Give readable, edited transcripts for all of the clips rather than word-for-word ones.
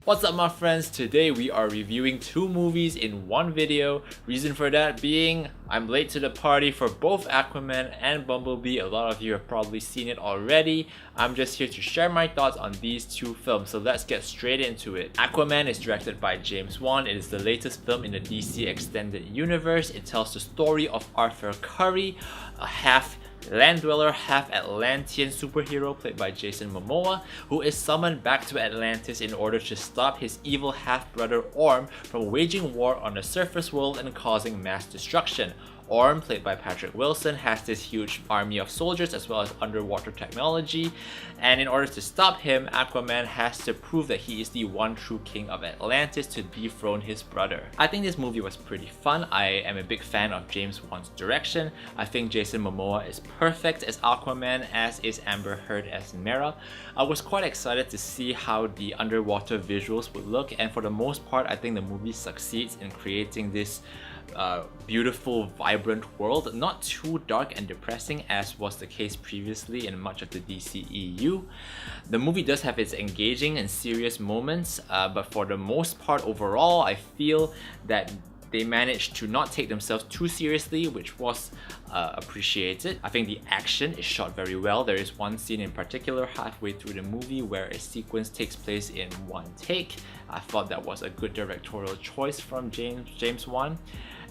What's up my friends, today we are reviewing two movies in one video. Reason for that being, I'm late to the party for both Aquaman and Bumblebee. A lot of you have probably seen it already. I'm just here to share my thoughts on these two films, so let's get straight into it. Aquaman is directed by James Wan. It is the latest film in the DC Extended Universe. It tells the story of Arthur Curry, a half land dweller, half Atlantean superhero played by Jason Momoa, who is summoned back to Atlantis in order to stop his evil half-brother Orm from waging war on the surface world and causing mass destruction. Orm, played by Patrick Wilson, has this huge army of soldiers as well as underwater technology, and in order to stop him, Aquaman has to prove that he is the one true king of Atlantis to dethrone his brother. I think this movie was pretty fun. I am a big fan of James Wan's direction. I think Jason Momoa is perfect as Aquaman, as is Amber Heard as Mera. I was quite excited to see how the underwater visuals would look, and for the most part I think the movie succeeds in creating this beautiful, vibrant world, not too dark and depressing as was the case previously in much of the DCEU. The movie does have its engaging and serious moments, but for the most part overall, I feel that they managed to not take themselves too seriously, which was appreciated. I think the action is shot very well. There is one scene in particular halfway through the movie where a sequence takes place in one take. I thought that was a good directorial choice from James Wan.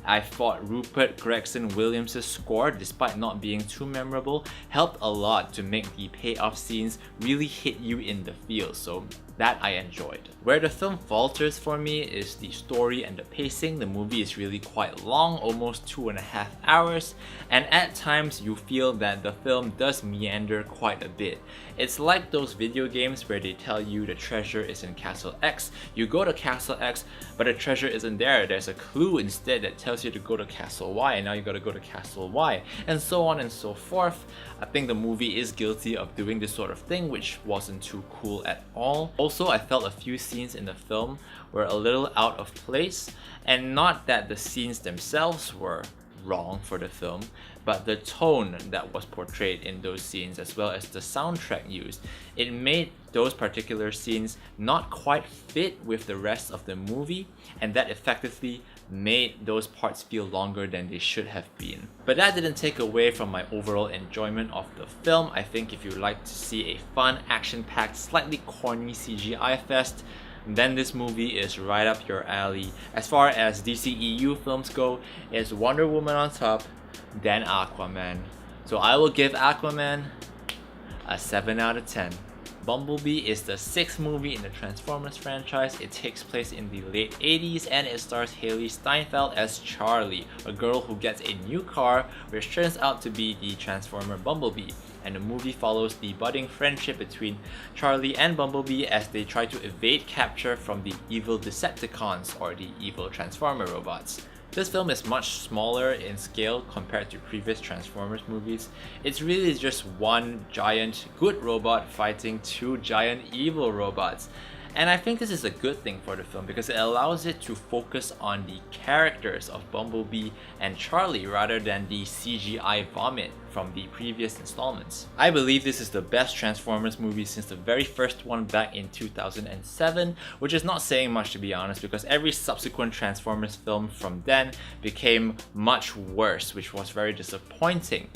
I thought Rupert Gregson-Williams' score, despite not being too memorable, helped a lot to make the payoff scenes really hit you in the feels, so that I enjoyed. Where the film falters for me is the story and the pacing. The movie is really quite long, almost 2.5 hours, and at times you feel that the film does meander quite a bit. It's like those video games where they tell you the treasure is in Castle X, you go to Castle X, but the treasure isn't there. There's a clue instead that tells you to go to Castle Y, and now you gotta go to Castle Y, and so on and so forth. I think the movie is guilty of doing this sort of thing, which wasn't too cool at all. Also, I felt a few scenes in the film were a little out of place, and not that the scenes themselves were wrong for the film, but the tone that was portrayed in those scenes as well as the soundtrack used, it made those particular scenes not quite fit with the rest of the movie, and that effectively made those parts feel longer than they should have been. But that didn't take away from my overall enjoyment of the film. I think if you like to see a fun, action-packed, slightly corny CGI fest, then this movie is right up your alley. As far as DCEU films go, it's Wonder Woman on top, then Aquaman. So I will give Aquaman a 7 out of 10. Bumblebee is the 6th movie in the Transformers franchise. It takes place in the late 80s and it stars Hailee Steinfeld as Charlie, a girl who gets a new car which turns out to be the Transformer Bumblebee. And the movie follows the budding friendship between Charlie and Bumblebee as they try to evade capture from the evil Decepticons, or the evil Transformer robots. This film is much smaller in scale compared to previous Transformers movies. It's really just one giant good robot fighting two giant evil robots. And I think this is a good thing for the film because it allows it to focus on the characters of Bumblebee and Charlie rather than the CGI vomit from the previous installments. I believe this is the best Transformers movie since the very first one back in 2007, which is not saying much to be honest, because every subsequent Transformers film from then became much worse, which was very disappointing.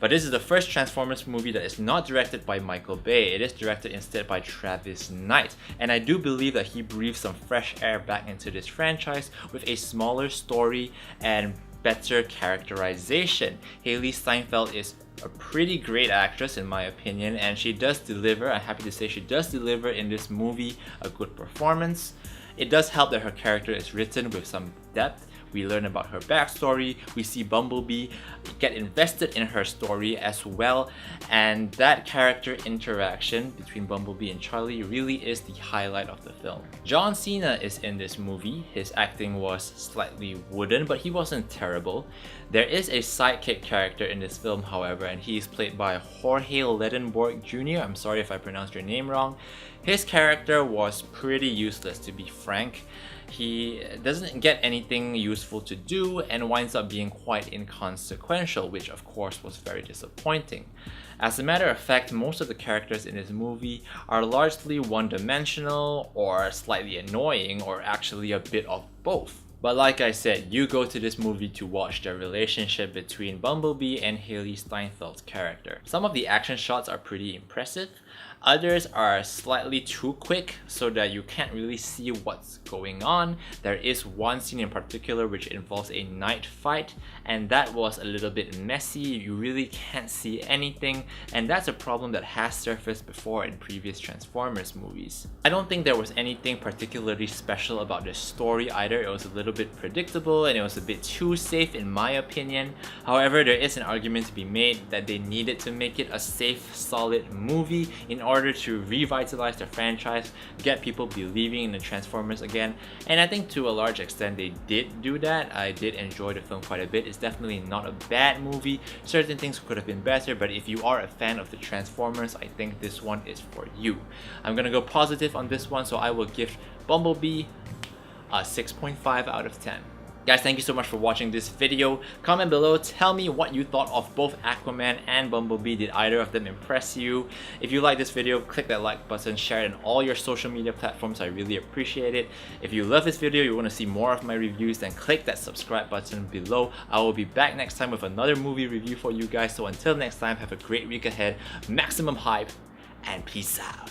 But this is the first Transformers movie that is not directed by Michael Bay. It is directed instead by Travis Knight, and I do believe that he breathed some fresh air back into this franchise with a smaller story and better characterization. Hailee Steinfeld is a pretty great actress in my opinion, and she does deliver. I'm happy to say she does deliver in this movie a good performance. It does help that her character is written with some depth. We learn about her backstory, we see Bumblebee get invested in her story as well, and that character interaction between Bumblebee and Charlie really is the highlight of the film. John Cena is in this movie. His acting was slightly wooden, but he wasn't terrible. There is a sidekick character in this film, however, and he is played by Jorge Ledenborg Jr. I'm sorry if I pronounced your name wrong. His character was pretty useless, to be frank. he doesn't get anything useful to do and winds up being quite inconsequential, which of course was very disappointing. As a matter of fact, most of the characters in this movie are largely one-dimensional or slightly annoying, or actually a bit of both. But like I said, you go to this movie to watch the relationship between Bumblebee and Hailee Steinfeld's character. Some of the action shots are pretty impressive, others are slightly too quick so that you can't really see what's going on. There is one scene in particular which involves a night fight, and that was a little bit messy. You really can't see anything, and that's a problem that has surfaced before in previous Transformers movies. I don't think there was anything particularly special about the story either. It was a little bit predictable and it was a bit too safe in my opinion. However, there is an argument to be made that they needed to make it a safe, solid movie in order to revitalize the franchise, get people believing in the Transformers again, and I think to a large extent they did do that. I did enjoy the film quite a bit. It's definitely not a bad movie. Certain things could have been better, but if you are a fan of the Transformers, I think this one is for you. I'm gonna go positive on this one, so I will give Bumblebee a 6.5 out of 10. Guys, thank you so much for watching this video. Comment below, tell me what you thought of both Aquaman and Bumblebee. Did either of them impress you? If you like this video, click that like button, share it on all your social media platforms. I really appreciate it. If you love this video, you want to see more of my reviews, then click that subscribe button below. I will be back next time with another movie review for you guys. So until next time, have a great week ahead, maximum hype, and peace out.